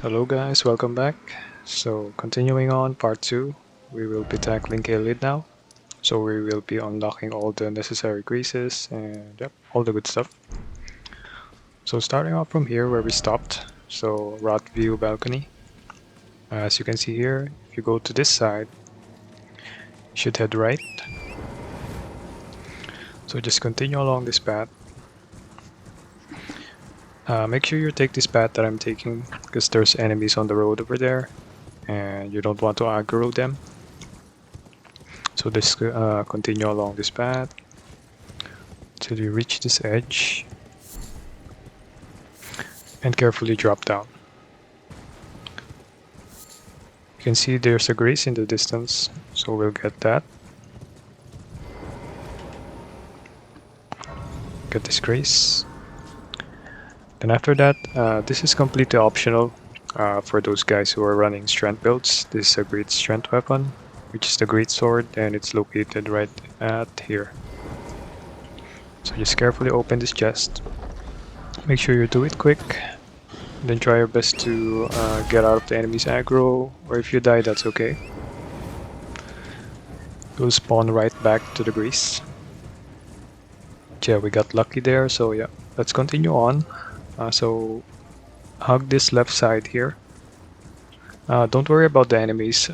Hello guys, welcome back. So continuing on part 2, we will be tackling Caelid now. So we will be unlocking all the necessary creases and yep, all the good stuff. So starting off from here where we stopped, so Rot View Balcony. As you can see here, if you go to this side, you should head right. So just continue along this path. Make sure you take this path that I'm taking because there's enemies on the road over there and you don't want to aggro them. So just continue along this path till you reach this edge and carefully drop down. You can see there's a grace in the distance, so we'll get that. Get this grace. Then after that, this is completely optional for those guys who are running strength builds. This is a great strength weapon, which is the great sword, and it's located right at here. So just carefully open this chest. Make sure you do it quick. Then try your best to get out of the enemy's aggro, or if you die, that's okay. You'll spawn right back to the grease. Yeah, we got lucky there, so yeah, let's continue on. So hug this left side here. Don't worry about the enemies.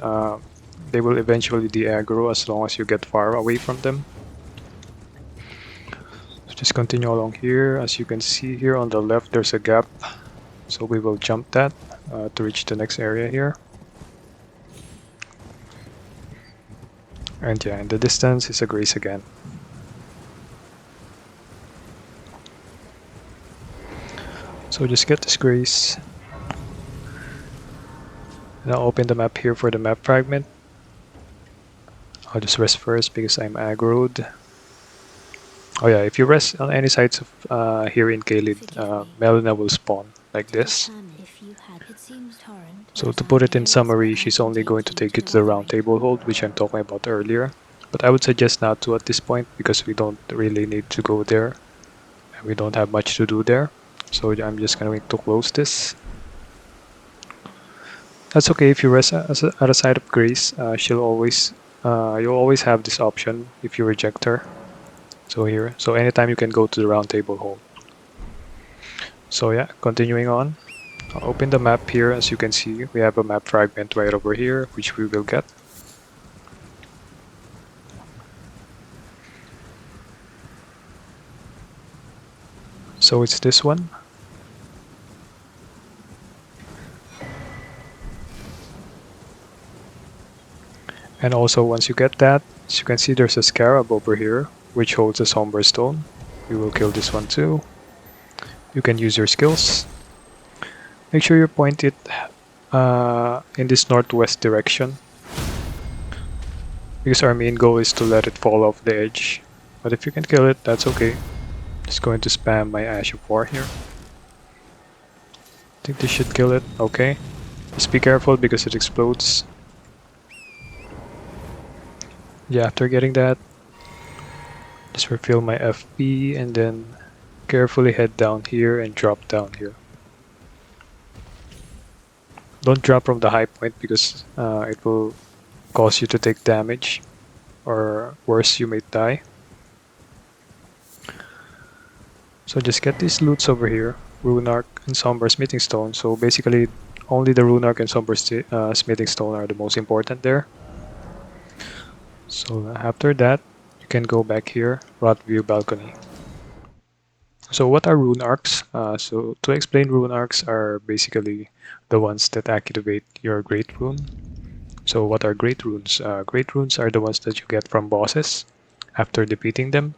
They will eventually de-aggro as long as you get far away from them. So just continue along here. As you can see here on the left, there's a gap. So we will jump that to reach the next area here. And yeah, in the distance is a grace again. So just get this grace. And I'll open the map here for the map fragment. I'll just rest first because I'm aggroed. Oh yeah, if you rest on any sides of here in Caelid, Melina will spawn like this. So to put it in summary, she's only going to take you to the round table hold, which I'm talking about earlier. But I would suggest not to at this point because we don't really need to go there. And we don't have much to do there. So I'm just going to close this. That's okay if you rest at a side of grace. You'll always have this option if you reject her. So here, so anytime you can go to the round table hold. So yeah, continuing on. I'll open the map here. As you can see, we have a map fragment right over here, which we will get. So it's this one. And also once you get that, as you can see there's a scarab over here, which holds a somber stone. We will kill this one too. You can use your skills. Make sure you point it in this northwest direction, because our main goal is to let it fall off the edge. But if you can kill it, that's okay. Just going to spam my Ash of War here. I think this should kill it. Okay. Just be careful because it explodes. Yeah, after getting that, just refill my FP and then carefully head down here and drop down here. Don't drop from the high point because it will cause you to take damage, or worse, you may die. So just get these loots over here, Rune Arc and Somber Smithing Stone. So basically only the Rune Arc and Somber Smithing Stone are the most important there. So after that, you can go back here, Rot View Balcony. So what are Rune Arcs? So to explain, Rune Arcs are basically the ones that activate your Great Rune. So what are Great Runes? Great Runes are the ones that you get from bosses after defeating them.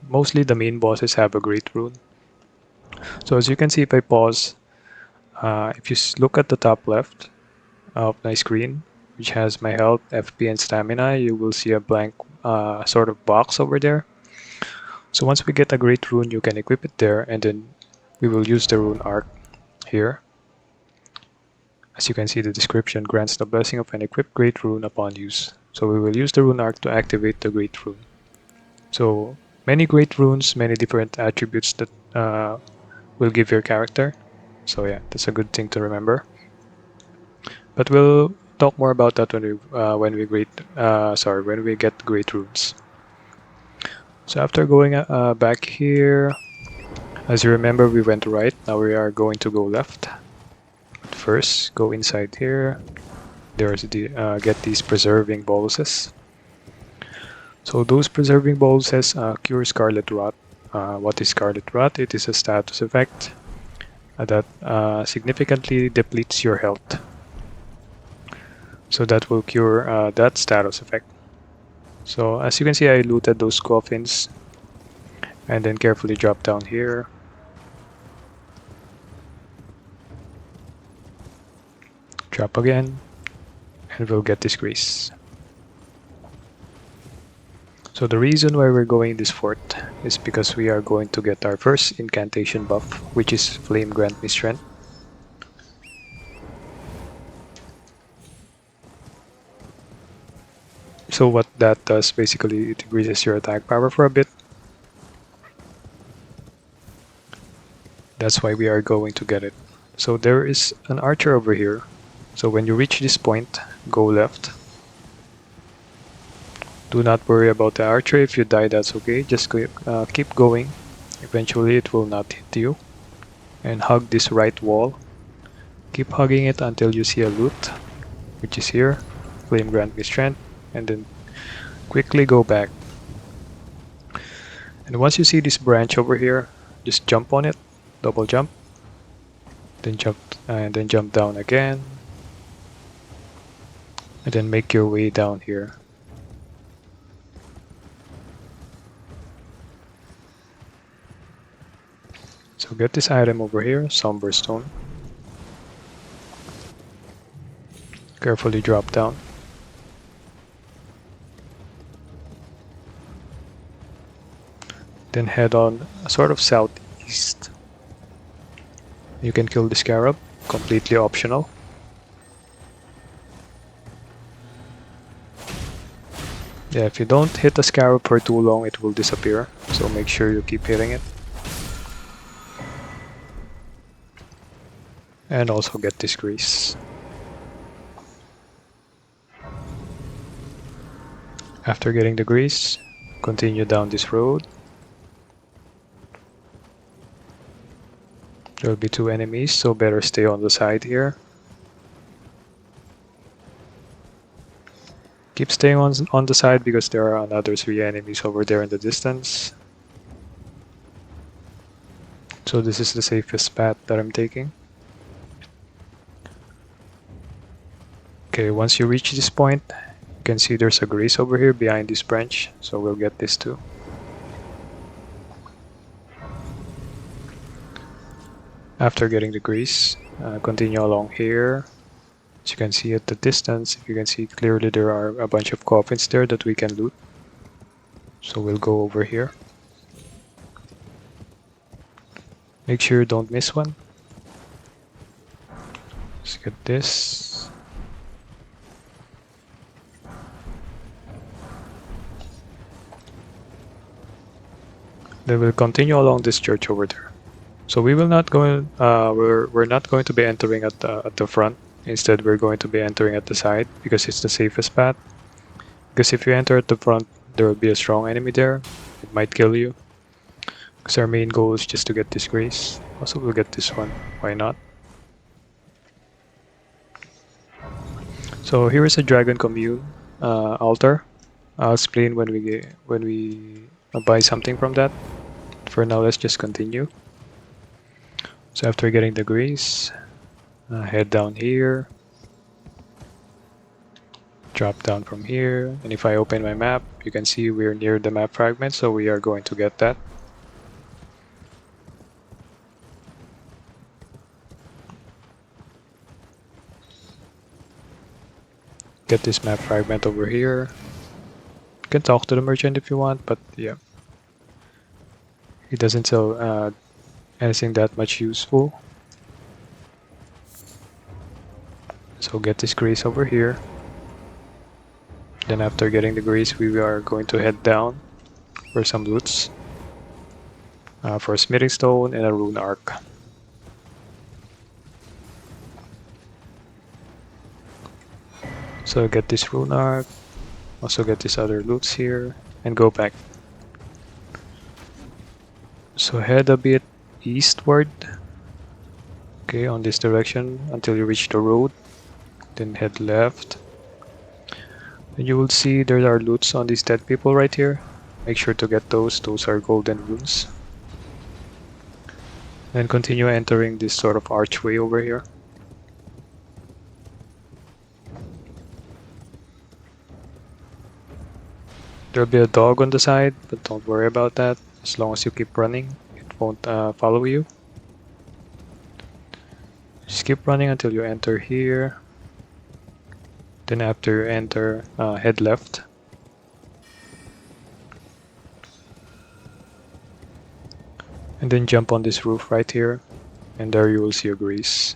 Mostly the main bosses have a Great Rune. So as you can see, if I pause, if you look at the top left of my screen, which has my health, FP, and stamina, you will see a blank sort of box over there. So once we get a Great Rune, you can equip it there, and then we will use the Rune Arc here. As you can see, the description grants the blessing of an equipped Great Rune upon use. So we will use the Rune Arc to activate the Great Rune. So many Great Runes, many different attributes that will give your character. So yeah, that's a good thing to remember. But we'll talk more about that when we get great runes. So after going back here, as you remember, we went right. Now we are going to go left. But first, go inside here. Get these preserving boluses. So those preserving boluses cure Scarlet Rot. What is Scarlet Rot? It is a status effect that significantly depletes your health. So that will cure that status effect. So as you can see, I looted those coffins and then carefully drop down here. Drop again, and we'll get this grease. So the reason why we're going this fort is because we are going to get our first incantation buff, which is Flame Grant Me Strength. So what that does, basically, it increases your attack power for a bit. That's why we are going to get it. So there is an archer over here. So when you reach this point, go left. Do not worry about the archer. If you die, that's okay. Just keep going. Eventually it will not hit you. And hug this right wall. Keep hugging it until you see a loot, which is here. Flame Grant Me Strength. And then quickly go back. And once you see this branch over here, just jump on it. Double jump. Then jump down again. And then make your way down here. So get this item over here, Somber Stone. Carefully drop down. Then head on sort of southeast. You can kill the scarab, completely optional. Yeah, if you don't hit the scarab for too long, it will disappear. So make sure you keep hitting it. And also get this grease. After getting the grease, continue down this road. There will be two enemies, so better stay on the side here. Keep staying on the side because there are another 3 enemies over there in the distance. So this is the safest path that I'm taking. Okay, once you reach this point, you can see there's a grease over here behind this branch, so we'll get this too. After getting the grease, continue along here. As you can see at the distance, if you can see clearly, there are a bunch of coffins there that we can loot. So we'll go over here. Make sure you don't miss one. Let's get this. Then we'll continue along this church over there. So we will not go. We're not going to be entering at the front. Instead, we're going to be entering at the side because it's the safest path. Because if you enter at the front, there will be a strong enemy there. It might kill you. Because our main goal is just to get this grease. Also, we'll get this one. Why not? So here is a dragon commune altar. I'll explain when we buy something from that. For now, let's just continue. So after getting the grease, head down here, drop down from here, and if I open my map, you can see we're near the map fragment, so we are going to get that. Get this map fragment over here. You can talk to the merchant if you want, but yeah, he doesn't sell anything that much useful. So get this grease over here. Then after getting the grease, we are going to head down for some loots. For a smithing stone and a rune arc. So get this rune arc, also get these other loots here, and go back. So head a bit eastward, okay, on this direction until you reach the road, then head left. And you will see there are loots on these dead people right here. Make sure to get those are golden runes. Then continue entering this sort of archway over here. There'll be a dog on the side, but don't worry about that. As long as you keep running, it won't follow you. Just keep running until you enter here. Then after you enter, head left. And then jump on this roof right here. And there you will see a grease.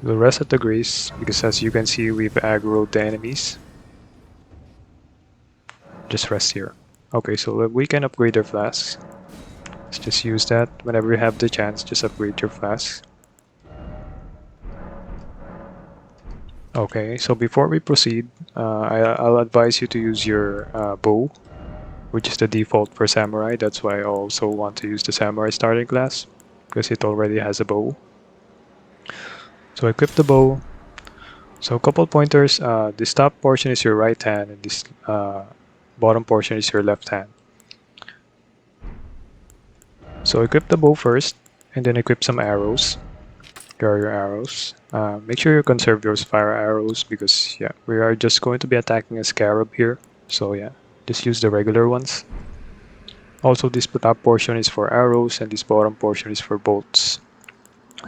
We'll rest at the grease, because as you can see, we've aggroed the enemies. Just rest here. Okay, so we can upgrade our flasks. Let's just use that. Whenever you have the chance, just upgrade your flasks. Okay, so before we proceed, I'll advise you to use your bow, which is the default for samurai. That's why I also want to use the samurai starting class, because it already has a bow. So equip the bow. So a couple pointers, this top portion is your right hand, and this bottom portion is your left hand. So equip the bow first, and then equip some arrows. Here are your arrows. Make sure you conserve your fire arrows, because yeah, we are just going to be attacking a scarab here. So yeah, just use the regular ones. Also, this top portion is for arrows, and this bottom portion is for bolts.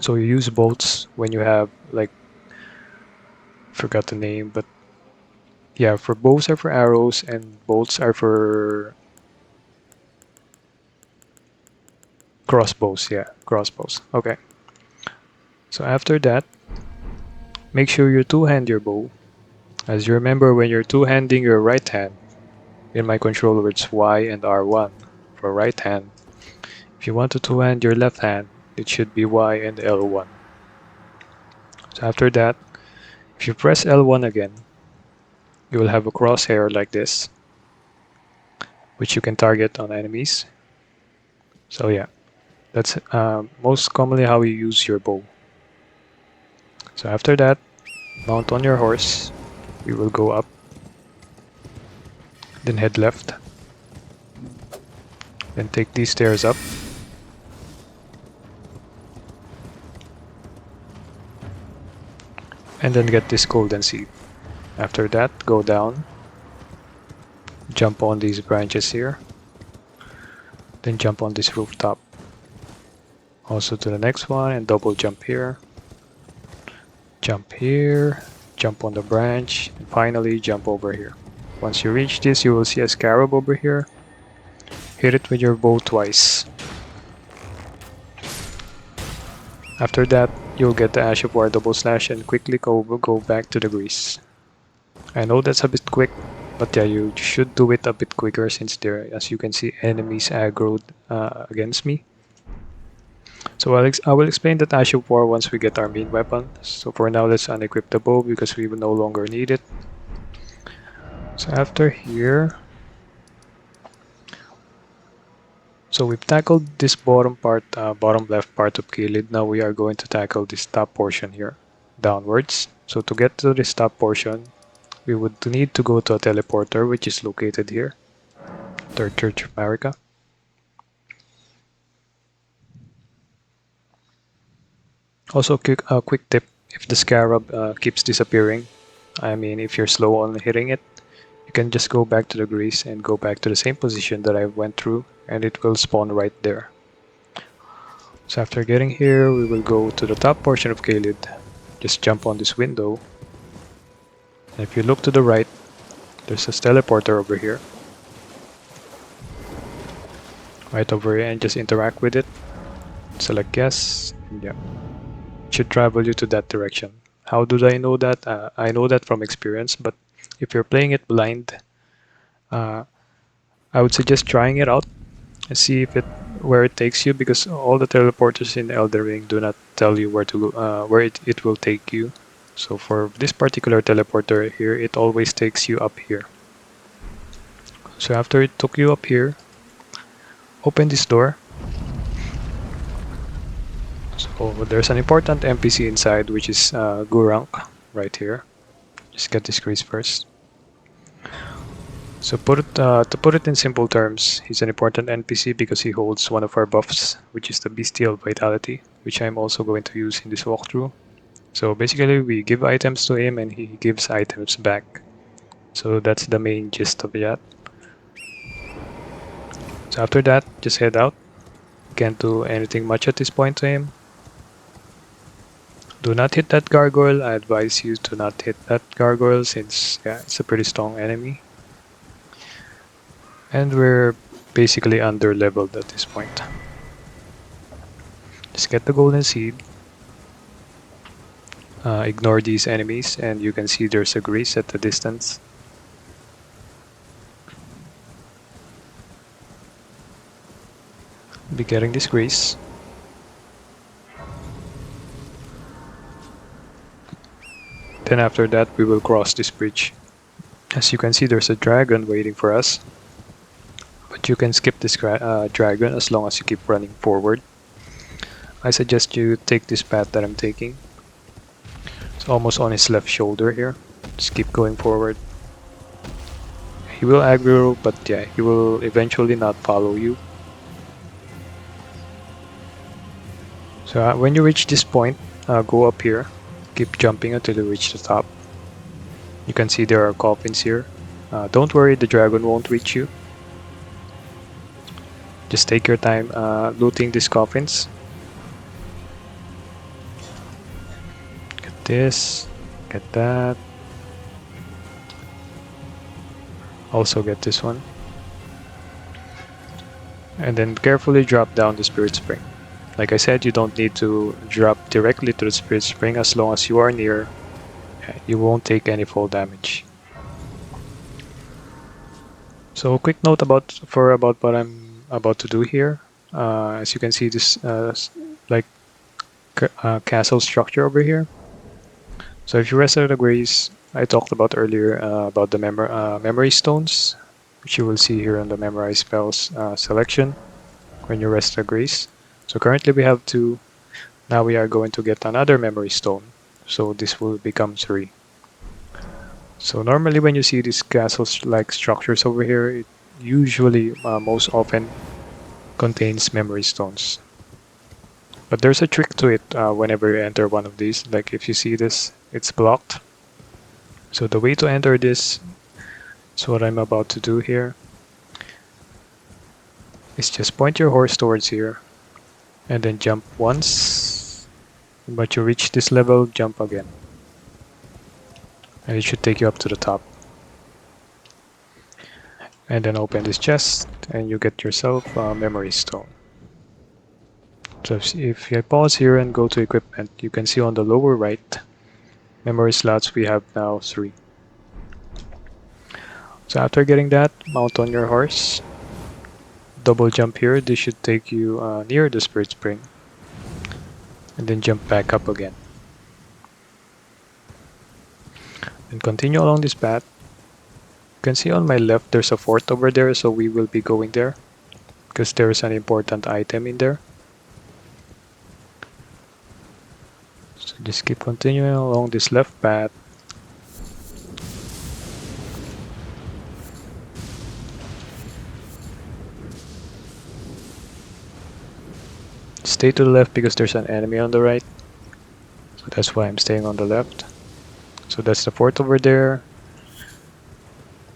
So you use bolts when you have, like, forgot the name, but yeah, for bows are for arrows and bolts are for crossbows. Yeah, crossbows. Okay. So after that, make sure you two-hand your bow. As you remember, when you're two-handing your right hand, in my controller it's Y and R1 for right hand. If you want to two-hand your left hand, it should be Y and L1. So after that, if you press L1 again, you will have a crosshair like this, which you can target on enemies. So yeah, that's most commonly how you use your bow. So after that, mount on your horse. We will go up, then head left, then take these stairs up, and then get this golden seed. After that, go down, jump on these branches here, then jump on this rooftop. Also to the next one and double jump here. Jump here, jump on the branch, and finally jump over here. Once you reach this, you will see a scarab over here. Hit it with your bow twice. After that, you'll get the Ash of War double slash and quickly go back to the grease. I know that's a bit quick, but yeah, you should do it a bit quicker since there, as you can see, enemies aggroed against me. So I will explain that Ash of War once we get our main weapon. So for now, let's unequip the bow because we will no longer need it. So after here, so we've tackled this bottom part, bottom left part of Caelid. Now we are going to tackle this top portion here, downwards. So to get to this top portion, we would need to go to a teleporter, which is located here, Third Church of America. Also, a quick tip, if the scarab keeps disappearing, I mean if you're slow on hitting it, you can just go back to the grease and go back to the same position that I went through, and it will spawn right there. So after getting here, we will go to the top portion of Caelid. Just jump on this window. And if you look to the right, there's a teleporter over here. Right over here, and just interact with it. Select yes, and yeah. It should travel you to that direction. How do I know that? I know that from experience, but if you're playing it blind, I would suggest trying it out and see if where it takes you, because all the teleporters in Elden Ring do not tell you where to go, where it will take you. So for this particular teleporter here, it always takes you up here. So after it took you up here, open this door. So there's an important NPC inside, which is Gurrank right here. Just get this grease first. So to put it in simple terms, he's an important NPC because he holds one of our buffs, which is the Bestial Vitality, which I'm also going to use in this walkthrough. So basically we give items to him and he gives items back. So that's the main gist of that. So after that, just head out. Can't do anything much at this point to him. Do not hit that gargoyle. I advise you to not hit that gargoyle since it's a pretty strong enemy. And we're basically under leveled at this point. Just get the golden seed. Ignore these enemies and you can see there's a grease at the distance. Be getting this grease. Then after that we will cross this bridge. As you can see, there's a dragon waiting for us. But you can skip this dragon as long as you keep running forward. I suggest you take this path that I'm taking. It's almost on his left shoulder here. Just keep going forward. He will aggro, but yeah, he will eventually not follow you. So when you reach this point, go up here. Keep jumping until you reach the top. You can see there are coffins here. Don't worry, the dragon won't reach you. Just take your time looting these coffins. Get this, get that. Also get this one. And then carefully drop down the spirit spring. Like I said, you don't need to drop directly to the spirit spring. As long as you are near, you won't take any fall damage. So a quick note about what I'm about to do here. As you can see, this castle structure over here. So if you rest at the grace, I talked about earlier about the memory stones, which you will see here on the memorize spells selection when you rest at grace. So currently we have 2. Now we are going to get another memory stone. So this will become 3. So normally when you see these castle-like structures over here, it usually most often contains memory stones. But there's a trick to it whenever you enter one of these. Like if you see this, it's blocked. So the way to enter this is what I'm about to do here. Is just point your horse towards here and then jump once. But you reach this level, jump again. And it should take you up to the top. And then open this chest and you get yourself a memory stone. So if you pause here and go to equipment, you can see on the lower right, memory slots we have now 3. So after getting that, mount on your horse. Double jump here, this should take you near the spirit spring. And then jump back up again. And continue along this path. You can see on my left there's a fort over there, so we will be going there because there's an important item in there. So just keep continuing along this left path. Stay to the left because there's an enemy on the right. So that's why I'm staying on the left. So that's the fort over there.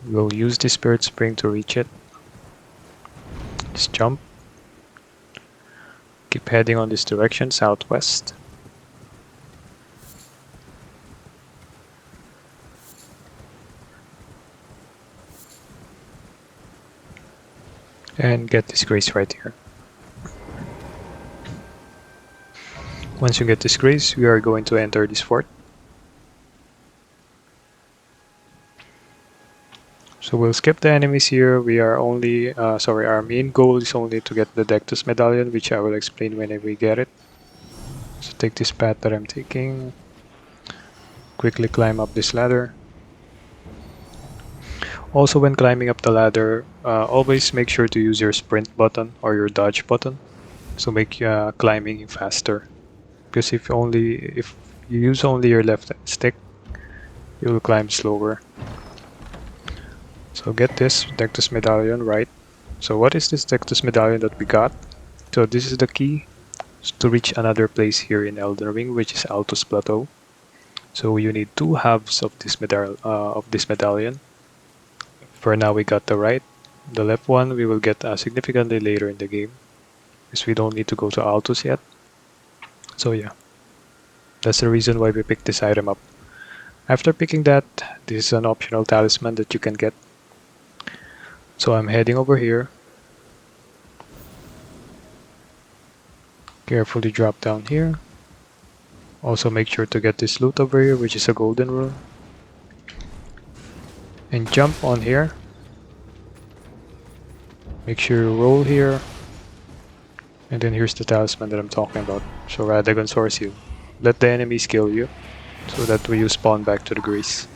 We'll use the spirit spring to reach it. Just jump. Keep heading on this direction, southwest. And get this grace right here. Once you get this grace, we are going to enter this fort. So we'll skip the enemies here. We are only, our main goal is only to get the Dectus medallion, which I will explain when we get it. So take this path that I'm taking. quickly climb up this ladder. Also, when climbing up the ladder, always make sure to use your sprint button or your dodge button, so make climbing faster. Because if you use only your left stick, you will climb slower. So get this Dectus Medallion right. So what is this Dectus Medallion that we got? So this is the key to reach another place here in Elden Ring, which is Altus Plateau. So you need two halves of this medallion. For now, we got the right. The left one we will get significantly later in the game, because we don't need to go to Altus yet. So yeah, that's the reason why we picked this item up. After picking that, this is an optional talisman that you can get. So I'm heading over here. Carefully drop down here. Also make sure to get this loot over here, which is a golden rune. And jump on here. Make sure you roll here. And then here's the talisman that I'm talking about. So Radagon soars you. Let the enemies kill you, so that way you spawn back to the grace.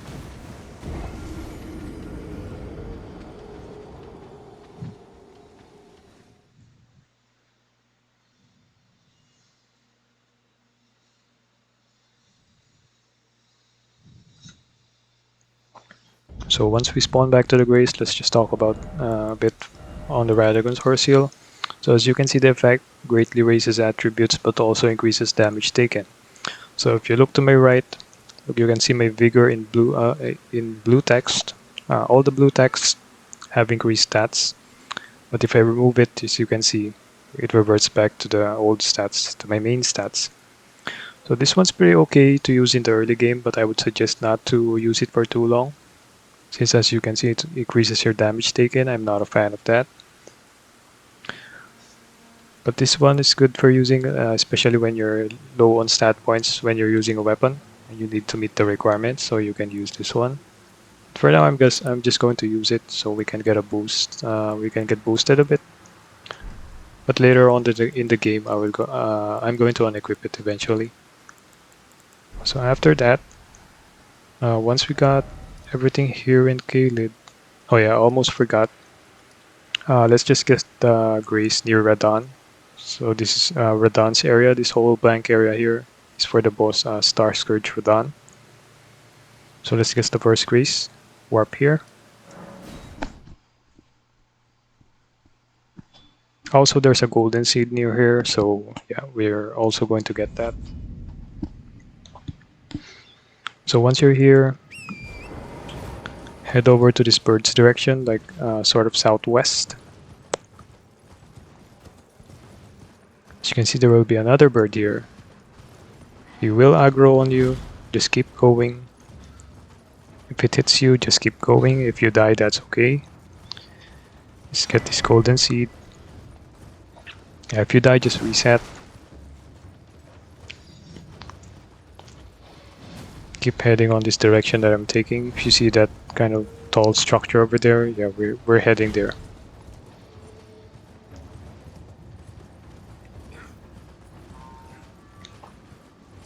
So once we spawn back to the grace, let's just talk about a bit on the Radagon's Horse Seal. So as you can see, the effect greatly raises attributes but also increases damage taken. So if you look to my right, you can see my vigor in blue text. All the blue text have increased stats, but if I remove it, as you can see, it reverts back to the old stats, to my main stats. So this one's pretty okay to use in the early game, but I would suggest not to use it for too long, since as you can see it increases your damage taken. I'm not a fan of that. But this one is good for using, especially when you're low on stat points when you're using a weapon and you need to meet the requirements, so you can use this one. For now, I'm just going to use it so we can get a boost. We can get boosted a bit. But later on in the game, I'm going to unequip it eventually. So after that, once we got everything here in Caelid, oh yeah, I almost forgot. Let's just get the grace near Radon. So this is Radon's area. This whole blank area here is for the boss Star Scourge Radon. So let's get the first grace. Warp here. Also, there's a golden seed near here, so yeah, we're also going to get that. So once you're here, head over to this bird's direction, like sort of southwest. As you can see, there will be another bird here. He will aggro on you, just keep going. If it hits you, just keep going. If you die, that's okay. Just get this golden seed. Yeah, if you die, just reset. Keep heading on this direction that I'm taking. If you see that kind of tall structure over there, yeah, we're heading there.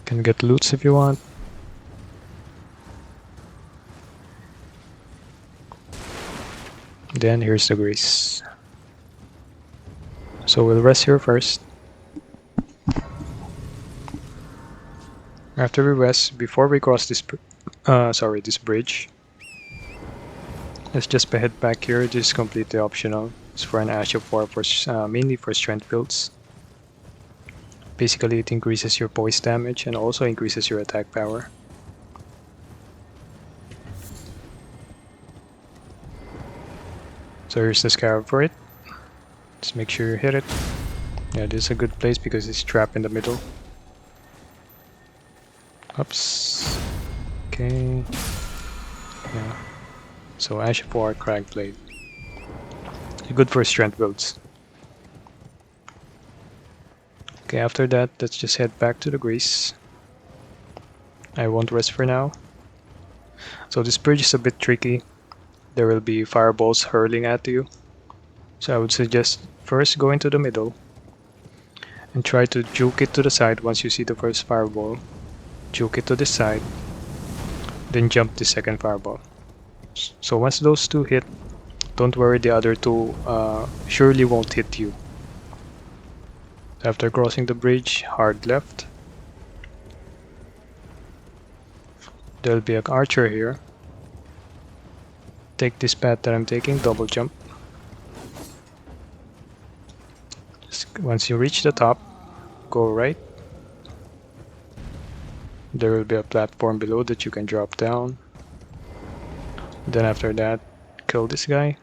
Can get loots if you want. Then here's the grace. So we'll rest here first. After we rest, before we cross this bridge, let's just head back here. This is completely optional. It's for an Ash of War, mainly for strength builds. Basically, it increases your poise damage and also increases your attack power. So here's the scarab for it. Just make sure you hit it. Yeah, this is a good place because it's trapped in the middle. Oops. Okay. Yeah. So Ash of War, Cragblade. Good for strength builds. Okay, after that, let's just head back to the grace. I won't rest for now. So this bridge is a bit tricky. There will be fireballs hurling at you. So I would suggest first go into the middle and try to juke it to the side once you see the first fireball. Juke it to the side. then jump the second fireball. So once those two hit, don't worry, the other two surely won't hit you. After crossing the bridge, hard left. There'll be an archer here. Take this path that I'm taking, double jump. Once you reach the top, go right. There will be a platform below that you can drop down. Then after that, kill this guy.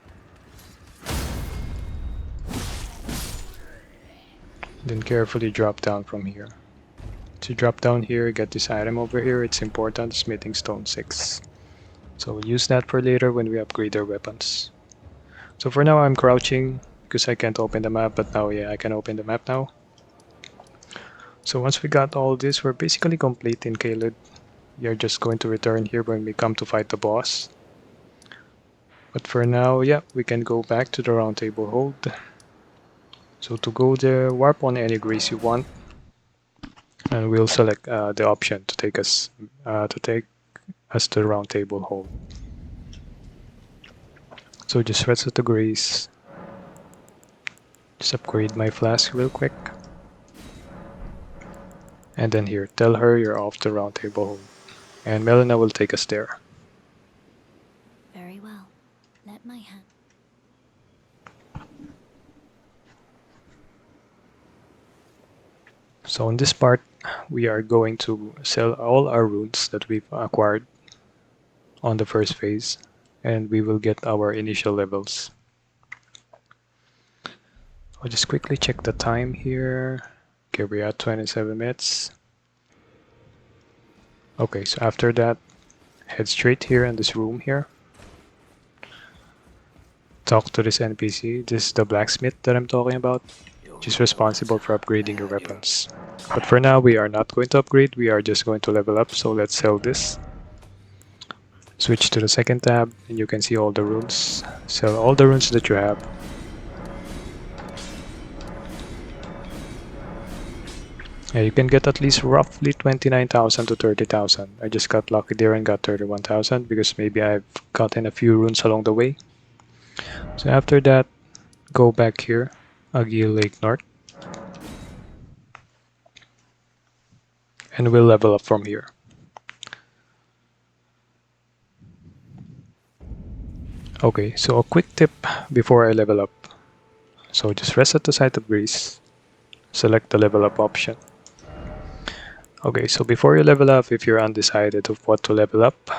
Then carefully drop down from here. To drop down here, get this item over here. It's important, Smithing Stone 6. So we'll use that for later when we upgrade our weapons. So for now I'm crouching because I can't open the map, but now yeah, I can open the map now. So once we got all this, we're basically complete in Caelid. We are just going to return here when we come to fight the boss. But for now, yeah, we can go back to the round table hold. So to go there, warp on any grace you want, and we'll select the option to take us to the round table hold. So just reset the grace. Just upgrade my flask real quick. And then here, tell her you're off the round table hold. And Melina will take us there. Very well. Let my hand. So in this part, we are going to sell all our runes that we've acquired on the first phase, and we will get our initial levels. I'll just quickly check the time here. Okay, we're at 27 minutes. Okay, so after that, head straight here in this room here. Talk to this NPC. This is the blacksmith that I'm talking about, which is responsible for upgrading your weapons. But for now, we are not going to upgrade, we are just going to level up, so let's sell this. Switch to the second tab, and you can see all the runes. Sell all the runes that you have. Yeah, you can get at least roughly 29,000 to 30,000. I just got lucky there and got 31,000 because maybe I've gotten a few runes along the way. So after that, go back here, Agil Lake North. And we'll level up from here. Okay, so a quick tip before I level up. So just reset the site of Greece, select the level up option. Okay, so before you level up, if you're undecided of what to level up,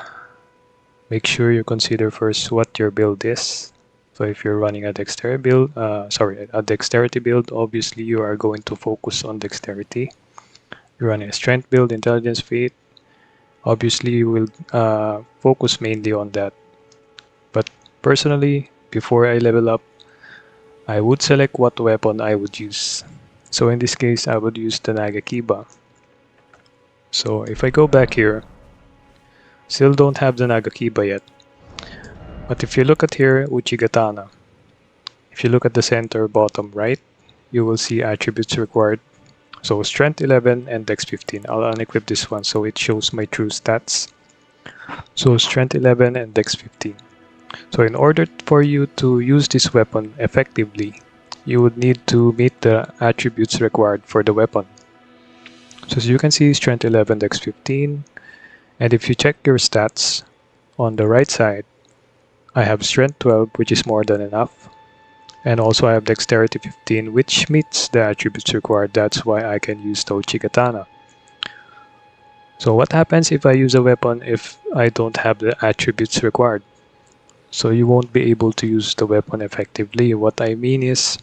make sure you consider first what your build is. So if you're running a dexterity build, obviously you are going to focus on dexterity. You're running a strength build, intelligence feat, obviously you will focus mainly on that. But personally, before I level up, I would select what weapon I would use. So in this case, I would use the Nagakiba. So if I go back here, still don't have the Nagakiba yet. But if you look at here, Uchigatana. If you look at the center bottom right, you will see attributes required. So strength 11 and dex 15. I'll unequip this one so it shows my true stats. So strength 11 and dex 15. So in order for you to use this weapon effectively, you would need to meet the attributes required for the weapon. So as you can see, strength 11, dex 15. And if you check your stats on the right side, I have strength 12, which is more than enough. And also I have dexterity 15, which meets the attributes required. That's why I can use the Uchigatana. So what happens if I use a weapon if I don't have the attributes required? So you won't be able to use the weapon effectively. What I mean is,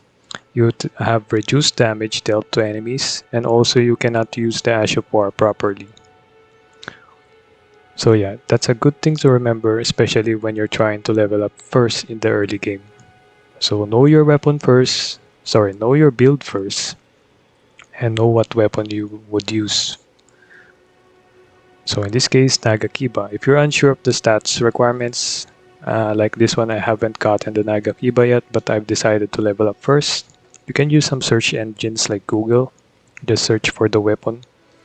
you have reduced damage dealt to enemies, and also you cannot use the Ash of War properly. So yeah, that's a good thing to remember, especially when you're trying to level up first in the early game. So know your weapon first, know your build first, and know what weapon you would use. So in this case, Nagakiba. If you're unsure of the stats requirements, like this one, I haven't gotten the Nagakiba yet, but I've decided to level up first. You can use some search engines like Google. Just search for the weapon.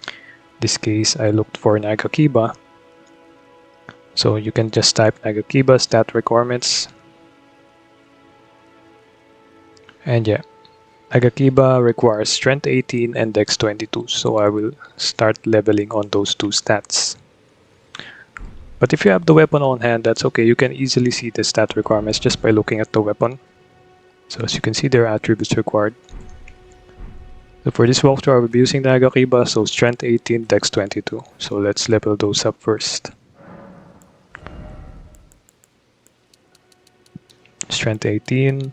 In this case, I looked for Nagakiba. So you can just type Nagakiba stat requirements. And yeah, Nagakiba requires strength 18 and dex 22. So I will start leveling on those two stats. But if you have the weapon on hand, that's okay. You can easily see the stat requirements just by looking at the weapon. So as you can see, there are attributes required. So for this walkthrough, I will be using the Nagakiba, so strength 18, dex 22. So let's level those up first. Strength 18,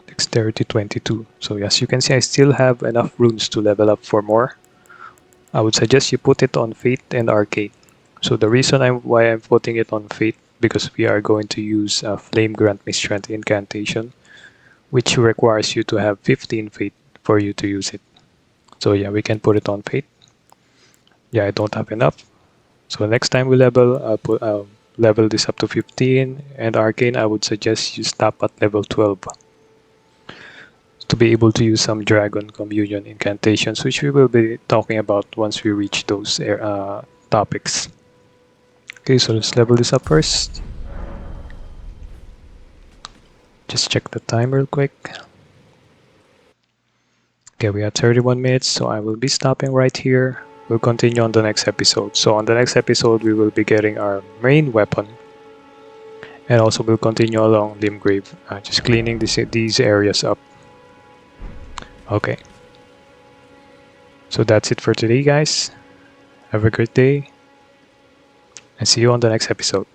dexterity 22. So as you can see, I still have enough runes to level up for more. I would suggest you put it on Fate and Arcade. So the reason why I'm putting it on Fate, because we are going to use a Flame Grant Me Strength incantation, which requires you to have 15 Fate for you to use it. So yeah, we can put it on Fate. Yeah, I don't have enough. So next time we level, I'll level this up to 15, and Arcane, I would suggest you stop at level 12 to be able to use some Dragon Communion incantations, which we will be talking about once we reach those topics. Okay, so let's level this up first. Just check the time real quick. Okay, we have 31 minutes, so I will be stopping right here. We'll continue on the next episode. So on the next episode, we will be getting our main weapon, and also we'll continue along Limgrave, just cleaning these areas up. Okay, so that's it for today, guys. Have a great day, and see you on the next episode.